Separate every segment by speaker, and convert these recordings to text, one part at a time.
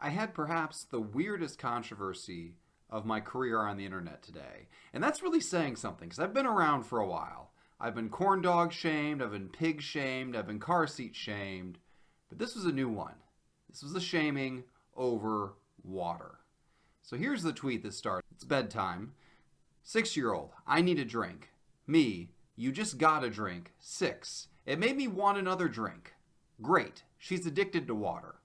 Speaker 1: I had perhaps the weirdest controversy of my career on the internet today. And that's really saying something because I've been around for a while. I've been corn dog shamed, I've been pig shamed, I've been car seat shamed, but this was a new one. This was a shaming over water. So here's the tweet that started. It's bedtime. 6-year-old, I need a drink. Me, you just got a drink. 6. It made me want another drink. Great. She's addicted to water.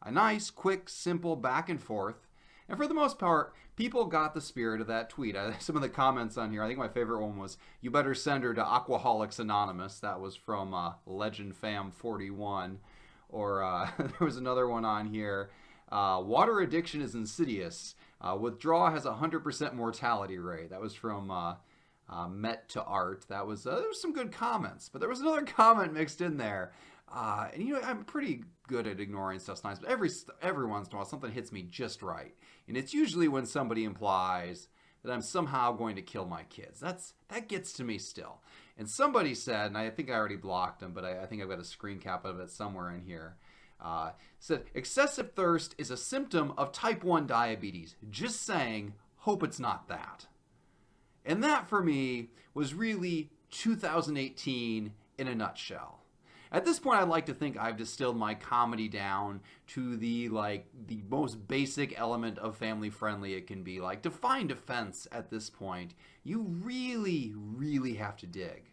Speaker 1: A nice, quick, simple back and forth. And for the most part, people got the spirit of that tweet. Some of the comments on here, I think my favorite one was, you better send her to Aquaholics Anonymous. That was from Legend Fam 41. Or there was another one on here. Water addiction is insidious. Withdrawal has a 100% mortality rate. That was from Met to Art. There was some good comments. But there was another comment mixed in there. And I'm pretty good at ignoring stuff sometimes, but every once in a while something hits me just right. And it's usually when somebody implies that I'm somehow going to kill my kids. That gets to me still. And somebody said, and I think I already blocked them, but I think I've got a screen cap of it somewhere in here, said, excessive thirst is a symptom of type 1 diabetes. Just saying, hope it's not that. And that for me was really 2018 in a nutshell. At this point, I'd like to think I've distilled my comedy down to the most basic element of family friendly it can be. Like, to find offense at this point, you really, really have to dig.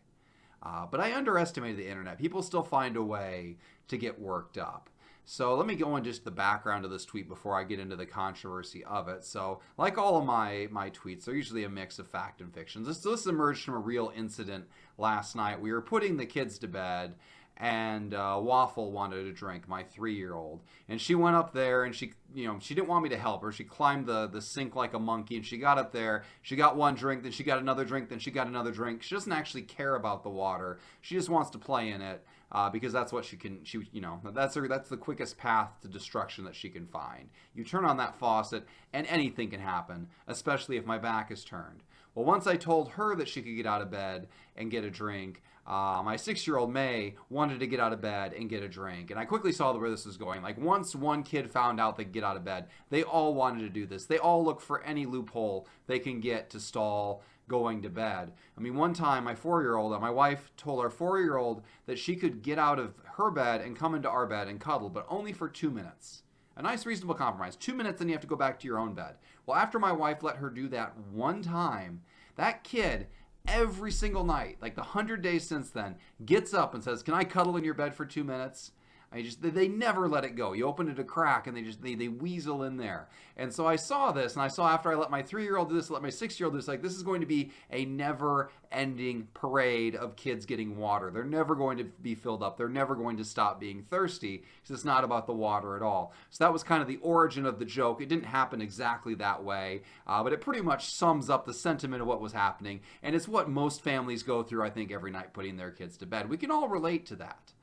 Speaker 1: But I underestimated the internet. People still find a way to get worked up. So let me go into just the background of this tweet before I get into the controversy of it. So like all of my tweets, they're usually a mix of fact and fiction. This emerged from a real incident last night. We were putting the kids to bed, and Waffle wanted a drink, my 3-year-old. And she went up there, and she didn't want me to help her. She climbed the sink like a monkey, and she got up there. She got one drink, then she got another drink, then she got another drink. She doesn't actually care about the water. She just wants to play in it because that's what that's the quickest path to destruction that she can find. You turn on that faucet, and anything can happen, especially if my back is turned. Well, once I told her that she could get out of bed and get a drink, my 6-year-old May wanted to get out of bed and get a drink. And I quickly saw where this was going. Like, once one kid found out they could get out of bed, they all wanted to do this. They all look for any loophole they can get to stall going to bed. I mean, one time my wife told our 4-year-old that she could get out of her bed and come into our bed and cuddle, but only for 2 minutes. A nice, reasonable compromise. 2 minutes, then you have to go back to your own bed. Well, after my wife let her do that one time, that kid, every single night, like the 100 days since then, gets up and says, can I cuddle in your bed for 2 minutes? They never let it go. You open it a crack and they weasel in there. And so I saw this, and I saw after I let my 3-year-old do this, let my 6-year-old do this, like, this is going to be a never-ending parade of kids getting water. They're never going to be filled up. They're never going to stop being thirsty because it's not about the water at all. So that was kind of the origin of the joke. It didn't happen exactly that way, but it pretty much sums up the sentiment of what was happening, and it's what most families go through, I think, every night putting their kids to bed. We can all relate to that.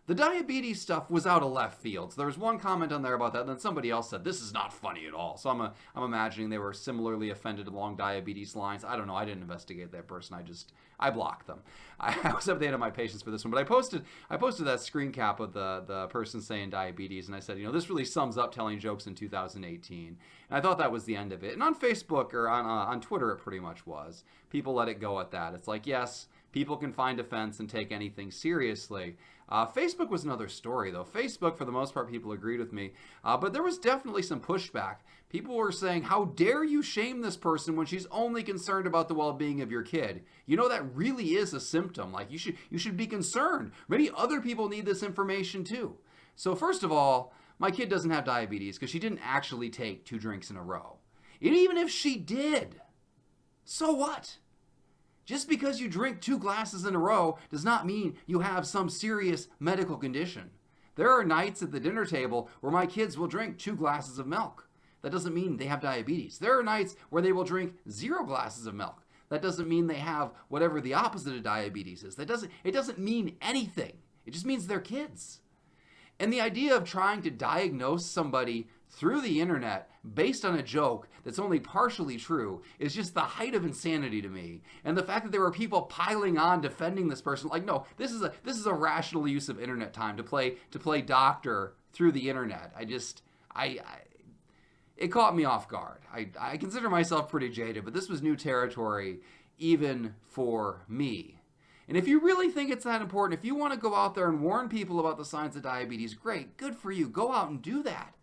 Speaker 1: The diabetes stuff was out of left field. So there was one comment on there about that, and then somebody else said, this is not funny at all. So I'm imagining they were similarly offended along diabetes lines. I don't know. I didn't investigate that person. I blocked them. I was updating my patience for this one. But I posted that screen cap of the person saying diabetes, and I said, this really sums up telling jokes in 2018. And I thought that was the end of it. And on Facebook or on Twitter, it pretty much was. People let it go at that. It's like, yes, people can find offense and take anything seriously. Facebook was another story, though. Facebook, for the most part, people agreed with me. But there was definitely some pushback. People were saying, how dare you shame this person when she's only concerned about the well-being of your kid? That really is a symptom. Like, you should be concerned. Maybe other people need this information, too. So first of all, my kid doesn't have diabetes because she didn't actually take 2 drinks in a row. And even if she did, so what? Just because you drink 2 glasses in a row does not mean you have some serious medical condition. There are nights at the dinner table where my kids will drink 2 glasses of milk. That doesn't mean they have diabetes. There are nights where they will drink 0 glasses of milk. That doesn't mean they have whatever the opposite of diabetes is. It doesn't mean anything. It just means they're kids. And the idea of trying to diagnose somebody through the internet based on a joke that's only partially true is just the height of insanity to me. And the fact that there were people piling on defending this person, like, no, this is a rational use of internet time to play doctor through the internet. it caught me off guard. I consider myself pretty jaded, but this was new territory even for me. And if you really think it's that important, if you want to go out there and warn people about the signs of diabetes, great, good for you. Go out and do that.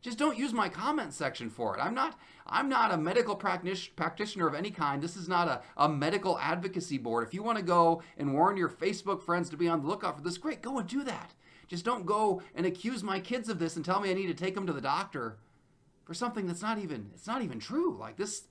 Speaker 1: Just don't use my comment section for it. I'm not a medical practitioner of any kind. This is not a medical advocacy board. If you want to go and warn your Facebook friends to be on the lookout for this, great, go and do that. Just don't go and accuse my kids of this and tell me I need to take them to the doctor for something that's not even true. Like this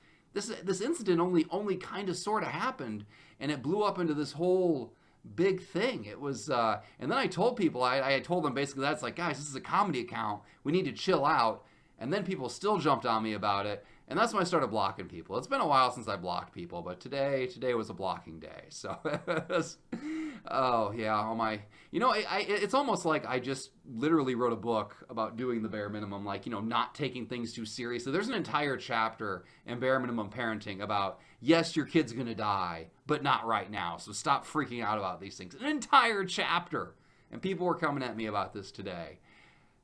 Speaker 1: incident only kind of sort of happened, and it blew up into this whole big thing. It was, and then I told people, I told them basically that's like, guys, this is a comedy account. We need to chill out. And then people still jumped on me about it. And that's when I started blocking people. It's been a while since I blocked people, but today was a blocking day. So, oh yeah, all my, it's almost like I just literally wrote a book about doing the bare minimum, like, not taking things too seriously. There's an entire chapter in Bare Minimum Parenting about, yes, your kid's gonna die, but not right now. So stop freaking out about these things. An entire chapter. And people were coming at me about this today.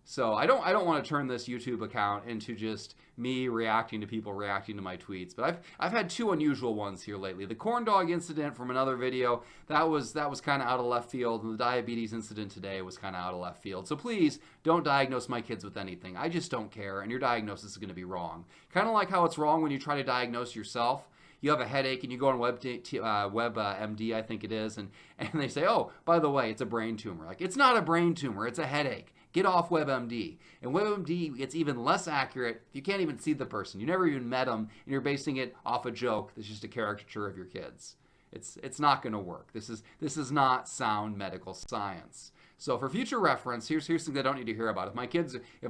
Speaker 1: So I don't want to turn this YouTube account into just me reacting to people reacting to my tweets. But I've had two unusual ones here lately. The corn dog incident from another video, that was kind of out of left field, and the diabetes incident today was kind of out of left field. So please don't diagnose my kids with anything. I just don't care, and your diagnosis is going to be wrong. Kind of like how it's wrong when you try to diagnose yourself. You have a headache and you go on WebMD, I think it is, and they say, oh, by the way, it's a brain tumor. Like, it's not a brain tumor, it's a headache. Get off WebMD. And WebMD, it's even less accurate. You can't even see the person. You never even met them, and you're basing it off a joke that's just a caricature of your kids. It's not going to work. This is not sound medical science. So for future reference, here's something I don't need to hear about. If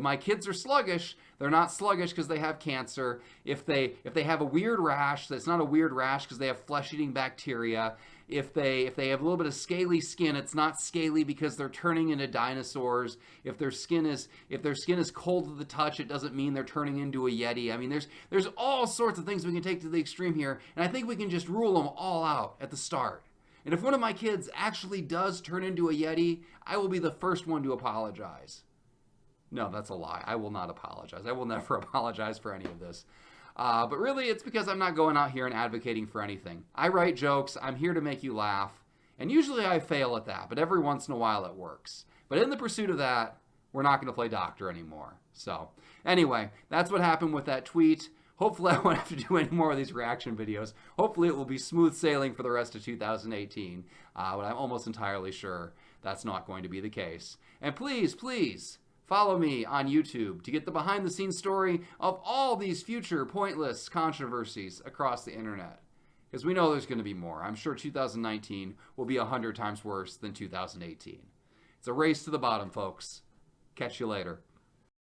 Speaker 1: my kids are sluggish, they're not sluggish because they have cancer. If they have a weird rash, that's not a weird rash because they have flesh-eating bacteria. If they have a little bit of scaly skin, it's not scaly because they're turning into dinosaurs. If their skin is cold to the touch, it doesn't mean they're turning into a Yeti. I mean, there's all sorts of things we can take to the extreme here, and I think we can just rule them all out at the start. And if one of my kids actually does turn into a Yeti, I will be the first one to apologize. No, that's a lie. I will not apologize. I will never apologize for any of this. But really, it's because I'm not going out here and advocating for anything. I write jokes. I'm here to make you laugh. And usually I fail at that, but every once in a while it works. But in the pursuit of that, we're not going to play doctor anymore. So anyway, that's what happened with that tweet. Hopefully I won't have to do any more of these reaction videos. Hopefully it will be smooth sailing for the rest of 2018. But I'm almost entirely sure that's not going to be the case. And please, please, follow me on YouTube to get the behind-the-scenes story of all these future pointless controversies across the internet. Because we know there's going to be more. I'm sure 2019 will be 100 times worse than 2018. It's a race to the bottom, folks. Catch you later.